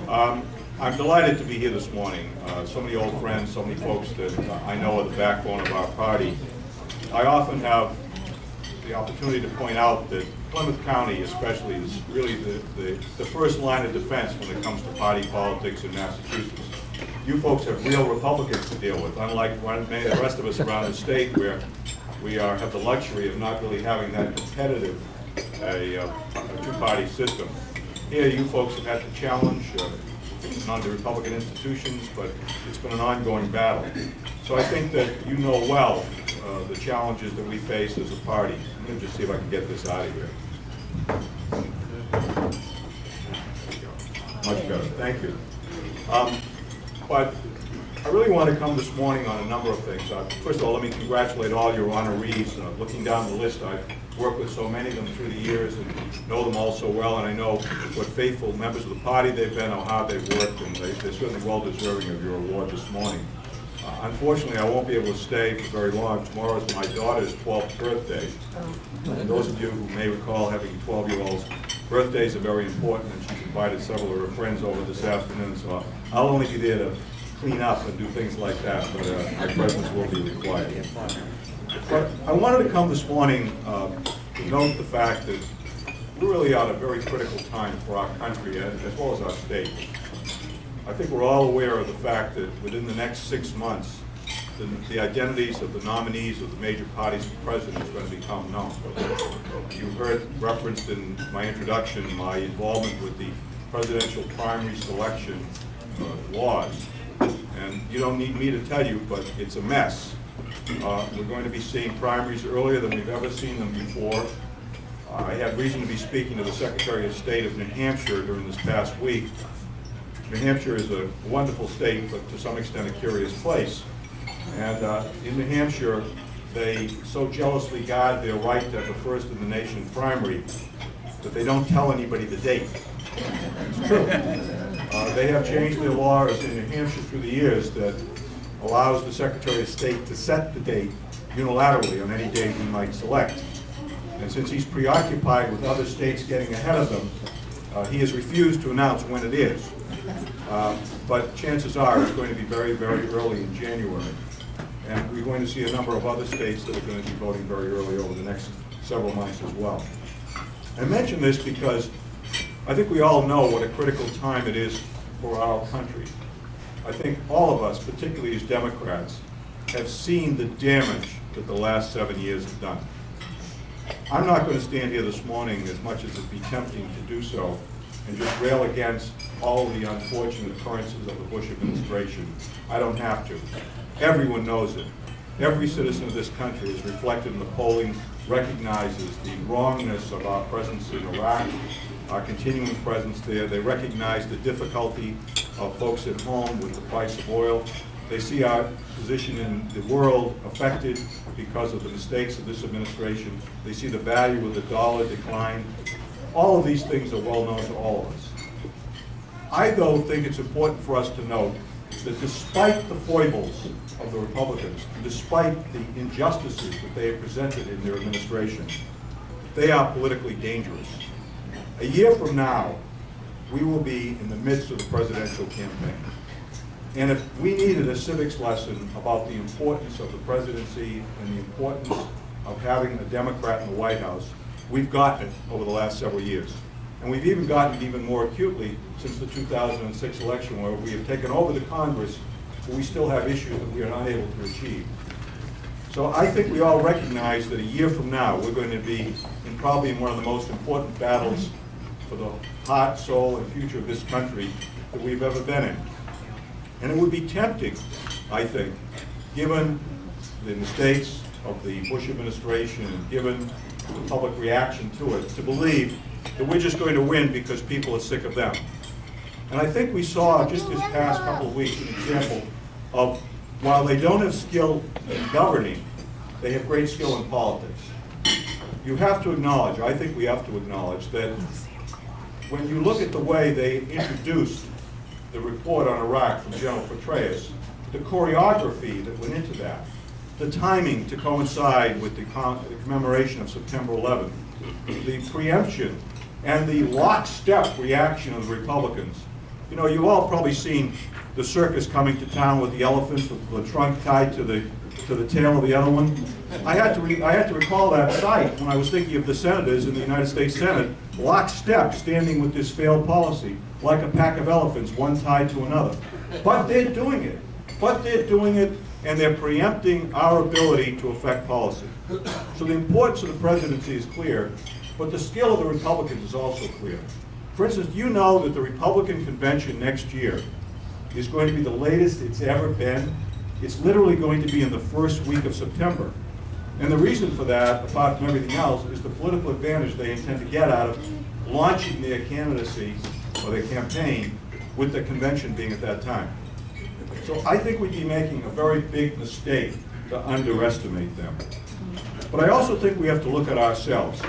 I'm delighted to be here this morning. So many old friends, so many folks that I know are the backbone of our party. I often have the opportunity to point out that Plymouth County especially is really the first line of defense when it comes to party politics in Massachusetts. You folks have real Republicans to deal with, unlike many of the rest of us around the state where we have the luxury of not really having that competitive a two-party system. Here you folks have had to challenge not the Republican institutions, but it's been an ongoing battle. So I think that you know well the challenges that we face as a party. I'm going to just see if I can get this out of here. Much better, thank you. But I really want to come this morning on a number of things. First of all, let me congratulate all your honorees. Looking down the list, I've worked with so many of them through the years and know them all so well, and I know what faithful members of the party they've been, how hard they've worked, and they're certainly well deserving of your award this morning. Unfortunately, I won't be able to stay for very long. Tomorrow is my daughter's 12th birthday. And those of you who may recall having 12-year-olds, birthdays are very important, and she's invited several of her friends over this afternoon, so I'll only be there to clean up and do things like that, but my presence will be required. But I wanted to come this morning to note the fact that we're really at a very critical time for our country as well as our state. I think we're all aware of the fact that within the next 6 months, the identities of the nominees of the major parties for president is going to become known. You heard referenced in my introduction my involvement with the presidential primary selection laws. And you don't need me to tell you, but it's a mess. We're going to be seeing primaries earlier than we've ever seen them before. I had reason to be speaking to the Secretary of State of New Hampshire during this past week. New Hampshire is a wonderful state, but to some extent a curious place. And in New Hampshire, they so jealously guard their right to have the first in the nation primary that they don't tell anybody the date. It's true. They have changed their laws in New Hampshire through the years that allows the Secretary of State to set the date unilaterally on any date he might select. And since he's preoccupied with other states getting ahead of them, he has refused to announce when it is. But chances are it's going to be very, very early in January. And we're going to see a number of other states that are going to be voting very early over the next several months as well. I mention this because I think we all know what a critical time it is for our country. I think all of us, particularly as Democrats, have seen the damage that the last 7 years have done. I'm not going to stand here this morning, as much as it'd be tempting to do so, and just rail against all the unfortunate occurrences of the Bush administration. I don't have to. Everyone knows it. Every citizen of this country, is reflected in the polling, recognizes the wrongness of our presence in Iraq, our continuing presence there. They recognize the difficulty of folks at home with the price of oil. They see our position in the world affected because of the mistakes of this administration. They see the value of the dollar decline. All of these things are well known to all of us. I, though, think it's important for us to note that despite the foibles of the Republicans, despite the injustices that they have presented in their administration, they are politically dangerous. A year from now, we will be in the midst of the presidential campaign. And if we needed a civics lesson about the importance of the presidency and the importance of having a Democrat in the White House, we've gotten it over the last several years. And we've even gotten it even more acutely since the 2006 election, where we have taken over the Congress, but we still have issues that we are not able to achieve. So I think we all recognize that a year from now, we're going to be probably in one of the most important battles for the heart, soul, and future of this country that we've ever been in. And it would be tempting, I think, given the mistakes of the Bush administration and given the public reaction to it, to believe that we're just going to win because people are sick of them. And I think we saw just this past couple of weeks an example of, while they don't have skill in governing, they have great skill in politics. You have to acknowledge, I think we have to acknowledge, that when you look at the way they introduced the report on Iraq from General Petraeus, the choreography that went into that, the timing to coincide with the commemoration of September 11th, the preemption, and the lockstep reaction of the Republicans, You know, you've all probably seen the circus coming to town with the elephants, with the trunk tied to the tail of the other one. I had to recall that sight when I was thinking of the senators in the United States Senate, lockstep, standing with this failed policy, like a pack of elephants, one tied to another. But they're doing it. And they're preempting our ability to affect policy. So the importance of the presidency is clear, but the skill of the Republicans is also clear. For instance, you know that the Republican convention next year is going to be the latest it's ever been. It's literally going to be in the first week of September. And the reason for that, apart from everything else, is the political advantage they intend to get out of launching their candidacy or their campaign with the convention being at that time. So I think we'd be making a very big mistake to underestimate them. But I also think we have to look at ourselves.